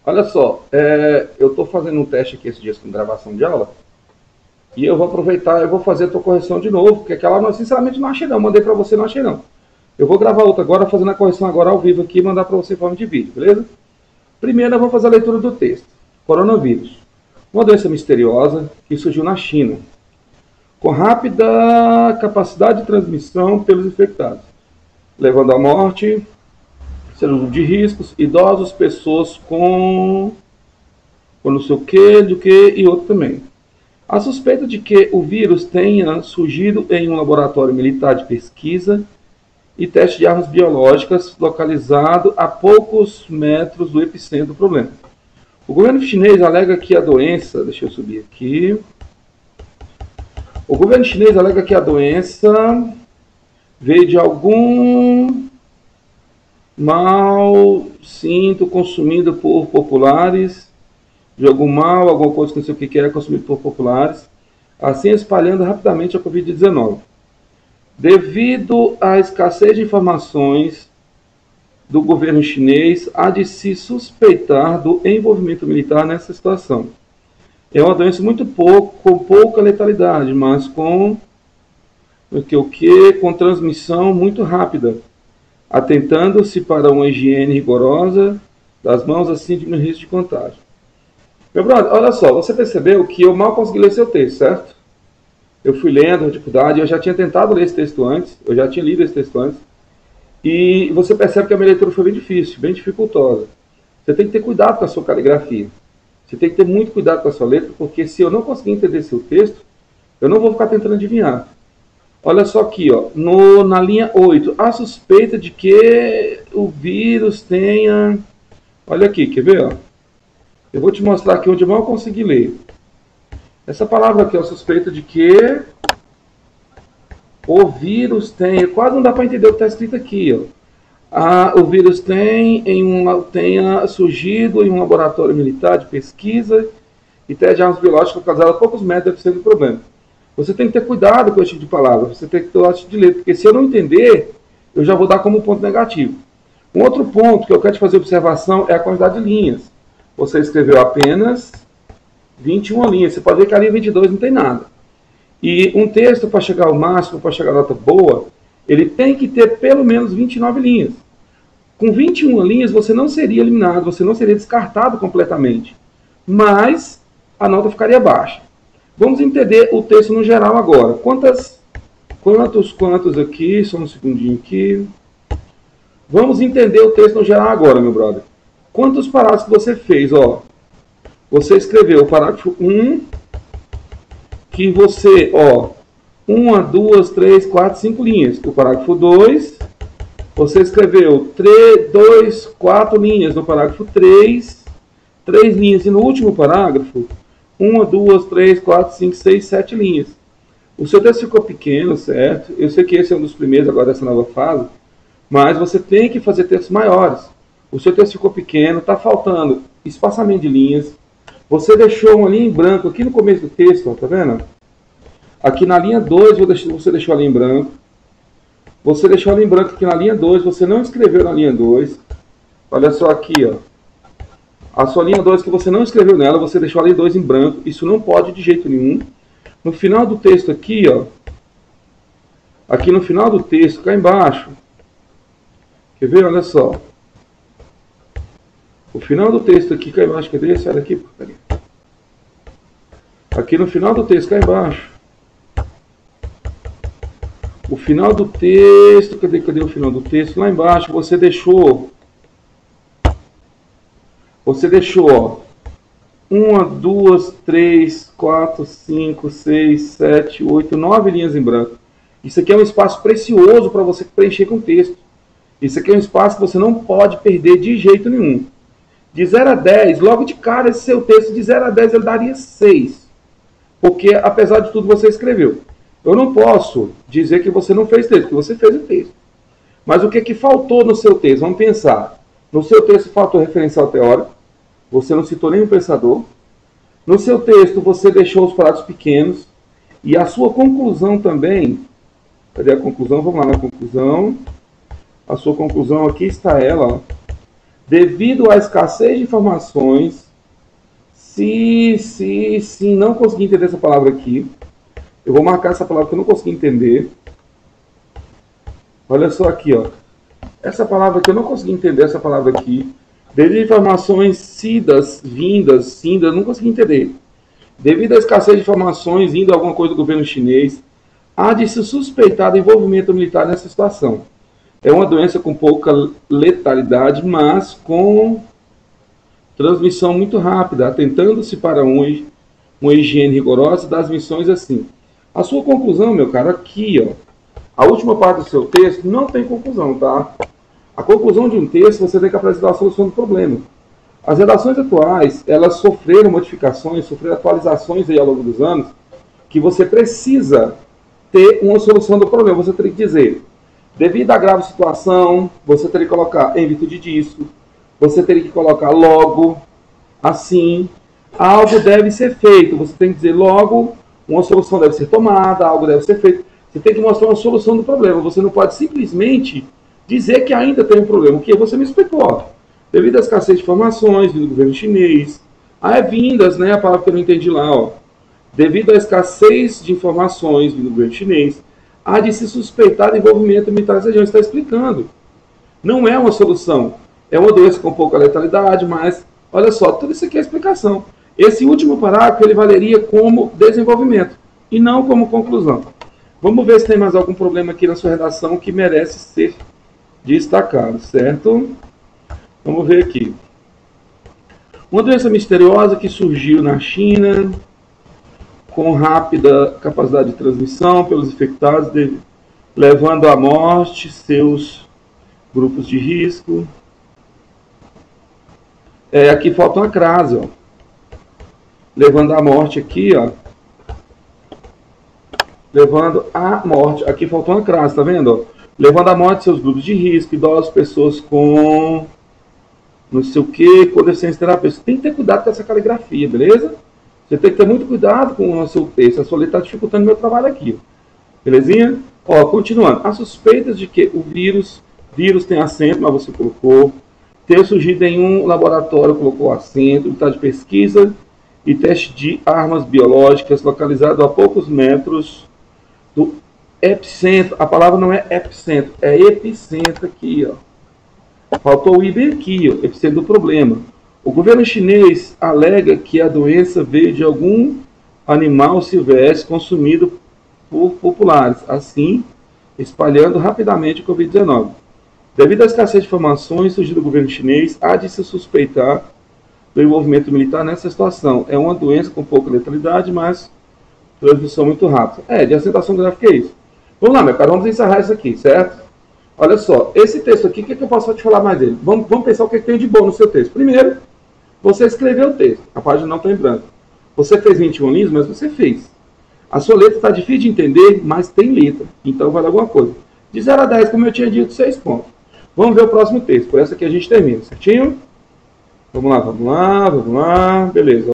Olha só, eu estou fazendo um teste aqui esses dias com gravação de aula e eu vou aproveitar e vou fazer a tua correção de novo, porque aquela, sinceramente, não achei não. Mandei para você, não achei não. Eu vou gravar outra agora, fazendo a correção agora ao vivo aqui e mandar para você em forma de vídeo, beleza? Primeiro eu vou fazer a leitura do texto. Coronavírus. Uma doença misteriosa que surgiu na China, com rápida capacidade de transmissão pelos infectados, levando à morte, sendo de riscos, idosos, pessoas com não sei o que, do que e outro também. A suspeita de que o vírus tenha surgido em um laboratório militar de pesquisa e teste de armas biológicas localizado a poucos metros do epicentro do problema. O governo chinês alega que a doença, deixa eu subir aqui. O governo chinês alega que a doença veio de algum mal cinto consumido por populares, de algum mal, alguma coisa que não sei o que é consumido por populares, assim espalhando rapidamente a Covid-19. Devido à escassez de informações do governo chinês, há de se suspeitar do envolvimento militar nessa situação. É uma doença com pouca letalidade, mas com transmissão muito rápida, atentando-se para uma higiene rigorosa das mãos, assim diminuir o risco de contágio. Meu brother, olha só, você percebeu que eu mal consegui ler seu texto, certo? Eu fui lendo, dificuldade, eu já tinha tentado ler esse texto antes, eu já tinha lido esse texto antes, e você percebe que a minha leitura foi bem difícil, bem dificultosa. Você tem que ter cuidado com a sua caligrafia. Você tem que ter muito cuidado com a sua letra, porque se eu não conseguir entender seu texto, eu não vou ficar tentando adivinhar. Olha só aqui, ó, na linha 8, a suspeita de que o vírus tenha... Olha aqui, quer ver? Ó? Eu vou te mostrar aqui onde eu mal consegui ler. Essa palavra aqui é a suspeita de que o vírus tenha... Quase não dá para entender o que está escrito aqui, ó. O vírus tenha surgido em um laboratório militar de pesquisa e teste de armas biológicas localizado a poucos metros do epicentro do problema. Você tem que ter cuidado com esse tipo de palavra, você tem que ter o tipo de letra, porque se eu não entender, eu já vou dar como ponto negativo. Um outro ponto que eu quero te fazer observação é a quantidade de linhas. Você escreveu apenas 21 linhas, você pode ver que a linha 22 não tem nada. E um texto, para chegar ao máximo, para chegar à nota boa, ele tem que ter pelo menos 29 linhas. Com 21 linhas, você não seria eliminado, você não seria descartado completamente. Mas a nota ficaria baixa. Vamos entender o texto no geral agora. Quantos aqui? Só um segundinho aqui. Vamos entender o texto no geral agora, meu brother. Quantos parágrafos você fez? Ó, você escreveu o parágrafo 1, que você, ó, 1, 2, 3, 4, 5 linhas. O parágrafo 2, você escreveu 4 linhas. No parágrafo 3, 3 linhas. E no último parágrafo, 1, 2, 3, 4, 5, 6, 7 linhas. O seu texto ficou pequeno, certo? Eu sei que esse é um dos primeiros agora dessa nova fase, mas você tem que fazer textos maiores. O seu texto ficou pequeno, está faltando espaçamento de linhas. Você deixou uma linha em branco aqui no começo do texto, ó, tá vendo? Aqui na linha 2 você deixou a linha em branco. Você deixou a linha em branco aqui na linha 2, você não escreveu na linha 2. Olha só aqui, ó. A sua linha 2 que você não escreveu nela, você deixou a linha 2 em branco. Isso não pode de jeito nenhum. No final do texto aqui, ó. Aqui no final do texto, cá embaixo. Quer ver? Olha só. O final do texto aqui, cá embaixo. Cadê? Sai daqui, porcaria. Aqui no final do texto, cá embaixo. O final do texto. Cadê o final do texto? Lá embaixo você deixou... Você deixou, ó, 1, 2, 3, 4, 5, 6, 7, 8, 9 linhas em branco. Isso aqui é um espaço precioso para você preencher com texto. Isso aqui é um espaço que você não pode perder de jeito nenhum. De 0 a 10, logo de cara, esse seu texto de 0 a 10 ele daria 6. Porque, apesar de tudo, você escreveu. Eu não posso dizer que você não fez texto, porque você fez o texto. Mas o que faltou no seu texto? Vamos pensar. No seu texto faltou referencial teórico, você não citou nenhum pensador. No seu texto você deixou os parágrafos pequenos, e a sua conclusão também, cadê a conclusão? Vamos lá na conclusão. A sua conclusão aqui está ela, ó. Devido à escassez de informações, se não conseguir entender essa palavra aqui, eu vou marcar essa palavra que eu não consegui entender. Olha só aqui, ó. Essa palavra que eu não consegui entender, essa palavra aqui. Devido a informações cidas, vindas, cindas, não consegui entender. Devido à escassez de informações indo a alguma coisa do governo chinês, há de se suspeitar do envolvimento militar nessa situação. É uma doença com pouca letalidade, mas com transmissão muito rápida, atentando-se para uma higiene rigorosa das missões assim. A sua conclusão, meu caro, aqui, ó. A última parte do seu texto não tem conclusão, tá? A conclusão de um texto, você tem que apresentar a solução do problema. As redações atuais, elas sofreram modificações, sofreram atualizações aí ao longo dos anos, que você precisa ter uma solução do problema. Você teria que dizer, devido à grave situação, você teria que colocar em virtude disso, você teria que colocar logo, assim, algo deve ser feito. Você tem que dizer logo, uma solução deve ser tomada, algo deve ser feito. Você tem que mostrar uma solução do problema. Você não pode simplesmente dizer que ainda tem um problema. O que você me explicou, ó. Devido à escassez de informações do governo chinês, vindas, né, a palavra que eu não entendi lá, ó. Devido à escassez de informações do governo chinês, há de se suspeitar de envolvimento militar nessa região. Está explicando. Não é uma solução. É uma doença com pouca letalidade, mas, olha só, tudo isso aqui é explicação. Esse último parágrafo, ele valeria como desenvolvimento, e não como conclusão. Vamos ver se tem mais algum problema aqui na sua redação que merece ser destacado, certo? Vamos ver aqui. Uma doença misteriosa que surgiu na China, com rápida capacidade de transmissão pelos infectados, levando à morte seus grupos de risco. Aqui falta uma crase, ó. Levando à morte aqui, ó. Levando à morte. Aqui faltou uma crase, tá vendo? Ó? Levando à morte seus grupos de risco, idosos, pessoas com não sei o que, com deficiência terapêutica. Você tem que ter cuidado com essa caligrafia, beleza? Você tem que ter muito cuidado com o seu texto. A sua letra está dificultando o meu trabalho aqui. Belezinha? Ó, continuando. Há suspeitas de que o vírus tem acento, mas você colocou. Ter surgido em um laboratório, colocou acento, unidade de pesquisa e teste de armas biológicas localizado a poucos metros do epicentro. A palavra não é epicentro, é epicentro aqui, ó. Faltou o I bem aqui, ó, epicentro do problema. O governo chinês alega que a doença veio de algum animal silvestre consumido por populares, assim espalhando rapidamente o Covid-19. Devido à escassez de informações surgidas do governo chinês, há de se suspeitar do envolvimento militar nessa situação. É uma doença com pouca letalidade, mas transmissão muito rápida. De acentuação gráfica é isso. Vamos lá, meu caro, vamos encerrar isso aqui, certo? Olha só, esse texto aqui, o que eu posso te falar mais dele? Vamos pensar o que tem de bom no seu texto. Primeiro, você escreveu o texto, a página não está em branco. Você fez 21 linhas, mas você fez. A sua letra está difícil de entender, mas tem letra, então vale alguma coisa. De 0 a 10, como eu tinha dito, 6 pontos. Vamos ver o próximo texto, por essa aqui a gente termina, certinho? Vamos lá, beleza.